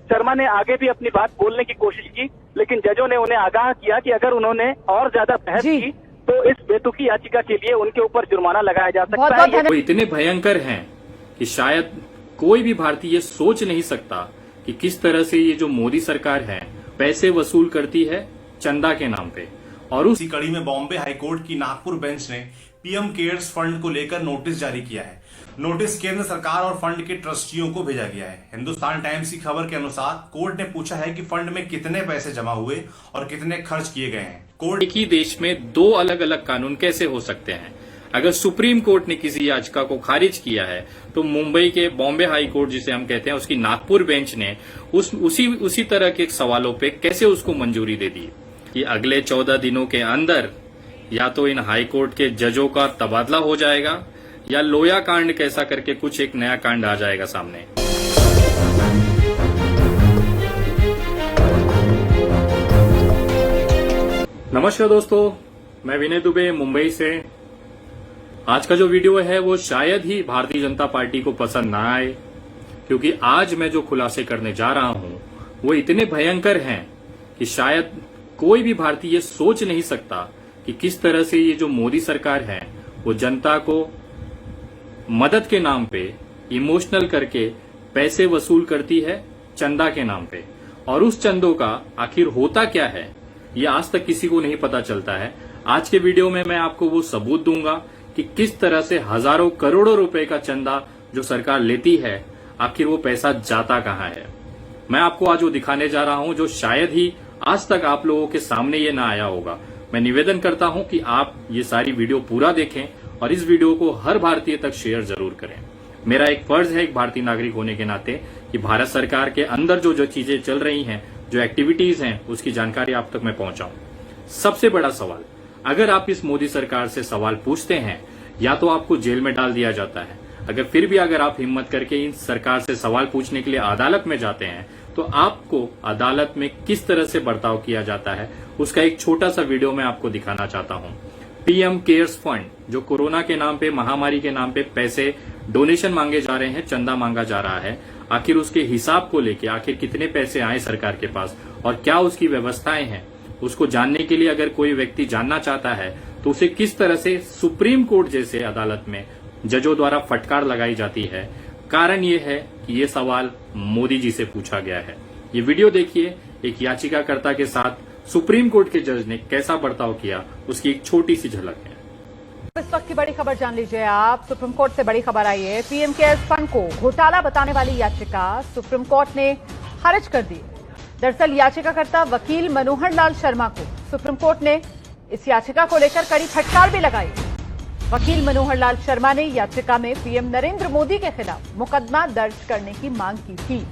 शर्मा ने आगे भी अपनी बात बोलने की कोशिश की, लेकिन जजों ने उन्हें आगाह किया कि अगर उन्होंने और ज्यादा बहस की तो इस बेतुकी याचिका के लिए उनके ऊपर जुर्माना लगाया जा सकता है। वो इतने भयंकर हैं कि शायद कोई भी भारतीय सोच नहीं सकता कि किस तरह से ये जो मोदी सरकार है पैसे वसूल करती है चंदा के नाम पे। और उसी कड़ी में बॉम्बे हाईकोर्ट की नागपुर बेंच ने पीएम केयर्स फंड को लेकर नोटिस जारी किया है। नोटिस केंद्र सरकार और फंड के ट्रस्टियों को भेजा गया है। हिंदुस्तान टाइम्स की खबर के अनुसार कोर्ट ने पूछा है कि फंड में कितने पैसे जमा हुए और कितने खर्च किए गए हैं। कोर्ट एक ही देश में दो अलग अलग कानून कैसे हो सकते हैं? अगर सुप्रीम कोर्ट ने किसी याचिका को खारिज किया है तो मुंबई के बॉम्बे हाई कोर्ट जिसे हम कहते हैं उसकी नागपुर बेंच ने उसी तरह के सवालों पे कैसे उसको मंजूरी दे दी कि अगले 14 दिनों के अंदर या तो इन हाई कोर्ट के जजों का तबादला हो जाएगा या लोया कांड कैसा करके कुछ एक नया कांड आ जाएगा सामने। नमस्कार दोस्तों, मैं विनय दुबे मुंबई से। आज का जो वीडियो है वो शायद ही भारतीय जनता पार्टी को पसंद ना आए, क्योंकि आज मैं जो खुलासे करने जा रहा हूं वो इतने भयंकर हैं कि शायद कोई भी भारतीय सोच नहीं सकता कि किस तरह से ये जो मोदी सरकार है वो जनता को मदद के नाम पे इमोशनल करके पैसे वसूल करती है चंदा के नाम पे। और उस चंदों का आखिर होता क्या है ये आज तक किसी को नहीं पता चलता है। आज के वीडियो में मैं आपको वो सबूत दूंगा कि किस तरह से हजारों करोड़ों रुपए का चंदा जो सरकार लेती है आखिर वो पैसा जाता कहां है। मैं आपको आज वो दिखाने जा रहा हूं जो शायद ही आज तक आप लोगों के सामने ये ना आया होगा। मैं निवेदन करता हूं कि आप ये सारी वीडियो पूरा देखें और इस वीडियो को हर भारतीय तक शेयर जरूर करें। मेरा एक फर्ज है एक भारतीय नागरिक होने के नाते कि भारत सरकार के अंदर जो चीजें चल रही हैं, जो एक्टिविटीज हैं, उसकी जानकारी आप तक मैं पहुंचाऊं। सबसे बड़ा सवाल, अगर आप इस मोदी सरकार से सवाल पूछते हैं या तो आपको जेल में डाल दिया जाता है। अगर फिर भी अगर आप हिम्मत करके इन सरकार से सवाल पूछने के लिए अदालत में जाते हैं तो आपको अदालत में किस तरह से बर्ताव किया जाता है उसका एक छोटा सा वीडियो मैं आपको दिखाना चाहता हूं। पीएम केयर्स फंड जो कोरोना के नाम पे, महामारी के नाम पे पैसे डोनेशन मांगे जा रहे हैं, चंदा मांगा जा रहा है, आखिर उसके हिसाब को लेके आखिर कितने पैसे आए सरकार के पास और क्या उसकी व्यवस्थाएं हैं, उसको जानने के लिए अगर कोई व्यक्ति जानना चाहता है तो उसे किस तरह से सुप्रीम कोर्ट जैसे अदालत में जजों द्वारा फटकार लगाई जाती है। कारण ये है कि ये सवाल मोदी जी से पूछा गया है। ये वीडियो देखिए, एक याचिकाकर्ता के साथ सुप्रीम कोर्ट के जज ने कैसा बर्ताव किया उसकी एक छोटी सी झलक है। इस वक्त की बड़ी खबर जान लीजिए आप। सुप्रीम कोर्ट से बड़ी खबर आई है। पीएम केयर्स फंड को घोटाला बताने वाली याचिका सुप्रीम कोर्ट ने खारिज कर दी। दरअसल याचिकाकर्ता वकील मनोहर लाल शर्मा को सुप्रीम कोर्ट ने इस याचिका को लेकर कड़ी फटकार भी लगाई। वकील मनोहर लाल शर्मा ने याचिका में पीएम नरेंद्र मोदी के खिलाफ मुकदमा दर्ज करने की मांग की थी।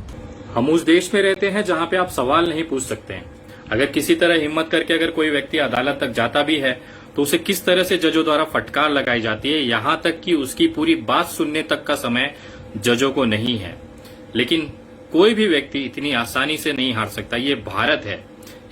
हम उस देश में रहते हैं जहां पे आप सवाल नहीं पूछ सकते हैं। अगर किसी तरह हिम्मत करके अगर कोई व्यक्ति अदालत तक जाता भी है तो उसे किस तरह से जजों द्वारा फटकार लगाई जाती है, यहां तक कि उसकी पूरी बात सुनने तक का समय जजों को नहीं है। लेकिन कोई भी व्यक्ति इतनी आसानी से नहीं हार सकता। ये भारत है,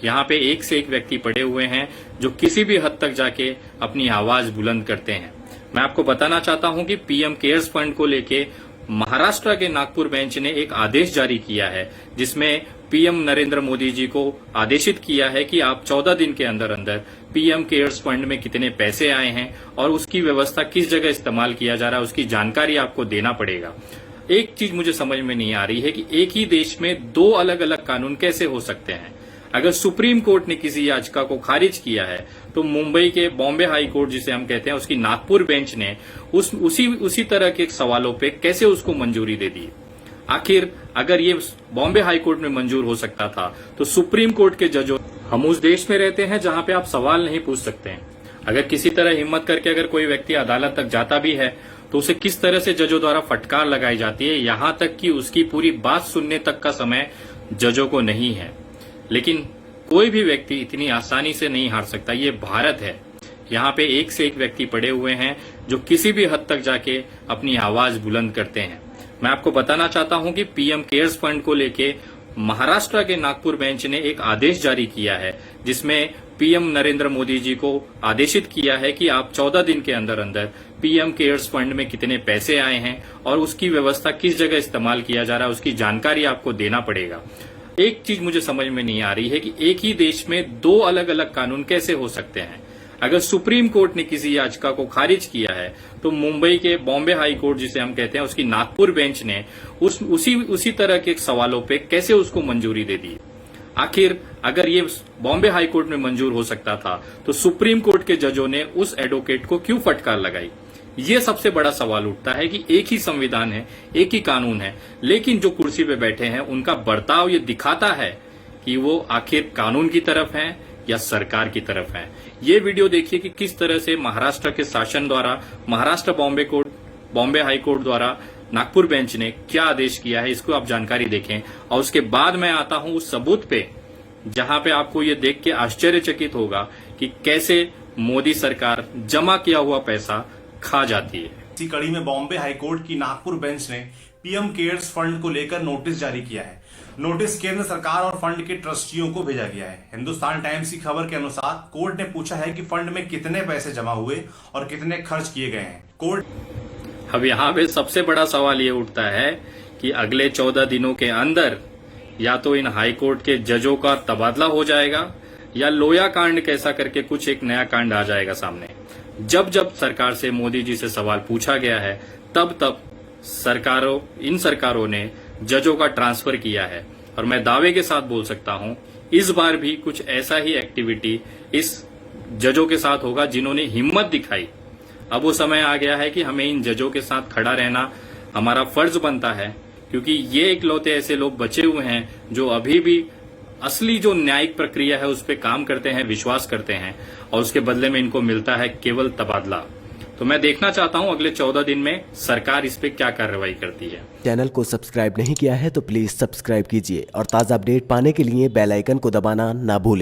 यहाँ पे एक से एक व्यक्ति पड़े हुए हैं जो किसी भी हद तक जाके अपनी आवाज बुलंद करते हैं। मैं आपको बताना चाहता हूं कि पीएम केयर्स फंड को लेके महाराष्ट्र के नागपुर बेंच ने एक आदेश जारी किया है जिसमें पीएम नरेंद्र मोदी जी को आदेशित किया है कि आप 14 दिन के अंदर अंदर पीएम केयर्स फंड में कितने पैसे आए हैं और उसकी व्यवस्था किस जगह इस्तेमाल किया जा रहा है उसकी जानकारी आपको देना पड़ेगा। एक चीज मुझे समझ में नहीं आ रही है कि एक ही देश में दो अलग अलग कानून कैसे हो सकते हैं। अगर सुप्रीम कोर्ट ने किसी याचिका को खारिज किया है तो मुंबई के बॉम्बे हाई कोर्ट जिसे हम कहते हैं उसकी नागपुर बेंच ने उसी तरह के सवालों पे कैसे उसको मंजूरी दे दी। आखिर अगर ये बॉम्बे हाई कोर्ट में मंजूर हो सकता था तो सुप्रीम कोर्ट के जजों, हम उस देश में रहते हैं जहां पे आप सवाल नहीं पूछ सकते हैं। अगर किसी तरह हिम्मत करके अगर कोई व्यक्ति अदालत तक जाता भी है तो उसे किस तरह से जजों द्वारा फटकार लगाई जाती है, यहां तक कि उसकी पूरी बात सुनने तक का समय जजों को नहीं है। लेकिन कोई भी व्यक्ति इतनी आसानी से नहीं हार सकता। ये भारत है, यहाँ पे एक से एक व्यक्ति पड़े हुए हैं जो किसी भी हद तक जाके अपनी आवाज बुलंद करते हैं। मैं आपको बताना चाहता हूं कि पीएम केयर्स फंड को लेके महाराष्ट्र के नागपुर बेंच ने एक आदेश जारी किया है जिसमें पीएम नरेंद्र मोदी जी को आदेशित किया है कि आप 14 दिन के अंदर अंदर पीएम केयर्स फंड में कितने पैसे आए हैं और उसकी व्यवस्था किस जगह इस्तेमाल किया जा रहा है उसकी जानकारी आपको देना पड़ेगा। एक चीज मुझे समझ में नहीं आ रही है कि एक ही देश में दो अलग अलग कानून कैसे हो सकते हैं। अगर सुप्रीम कोर्ट ने किसी याचिका को खारिज किया है तो मुंबई के बॉम्बे हाई कोर्ट जिसे हम कहते हैं उसकी नागपुर बेंच ने उसी तरह के सवालों पे कैसे उसको मंजूरी दे दी। आखिर अगर ये बॉम्बे हाई कोर्ट में मंजूर हो सकता था तो सुप्रीम कोर्ट के जजों ने उस एडवोकेट को क्यों फटकार लगाई। ये सबसे बड़ा सवाल उठता है कि एक ही संविधान है, एक ही कानून है, लेकिन जो कुर्सी पे बैठे हैं उनका बर्ताव ये दिखाता है कि वो आखिर कानून की तरफ हैं या सरकार की तरफ हैं। ये वीडियो देखिए कि किस तरह से महाराष्ट्र के शासन द्वारा महाराष्ट्र बॉम्बे हाई कोर्ट द्वारा नागपुर बेंच ने क्या आदेश किया है, इसको आप जानकारी देखें। और उसके बाद मैं आता हूं उस सबूत पे जहां पे आपको ये देख के आश्चर्यचकित होगा कि कैसे मोदी सरकार जमा किया हुआ पैसा खा जाती है। इसी कड़ी में बॉम्बे हाईकोर्ट की नागपुर बेंच ने पीएम केयर्स फंड को लेकर नोटिस जारी किया है। नोटिस केंद्र सरकार और फंड के ट्रस्टियों को भेजा गया है। हिंदुस्तान टाइम्स की खबर के अनुसार कोर्ट ने पूछा है कि फंड में कितने पैसे जमा हुए और कितने खर्च किए गए हैं। कोर्ट अब यहाँ पे सबसे बड़ा सवाल ये उठता है कि अगले 14 दिनों के अंदर या तो इन हाई कोर्ट के जजों का तबादला हो जाएगा या लोया कांड कैसा करके कुछ एक नया कांड आ जाएगा सामने। जब सरकार से मोदी जी से सवाल पूछा गया है तब इन सरकारों ने जजों का ट्रांसफर किया है। और मैं दावे के साथ बोल सकता हूं इस बार भी कुछ ऐसा ही एक्टिविटी इस जजों के साथ होगा जिन्होंने हिम्मत दिखाई। अब वो समय आ गया है कि हमें इन जजों के साथ खड़ा रहना हमारा फर्ज बनता है, क्योंकि ये इकलौते ऐसे लोग बचे हुए हैं जो अभी भी असली जो न्यायिक प्रक्रिया है उस पर काम करते हैं, विश्वास करते हैं, और उसके बदले में इनको मिलता है केवल तबादला। तो मैं देखना चाहता हूं अगले 14 दिन में सरकार इस पे क्या कार्रवाई करती है। चैनल को सब्सक्राइब नहीं किया है तो प्लीज सब्सक्राइब कीजिए और ताज़ा अपडेट पाने के लिए बेल आइकन को दबाना ना भूलें।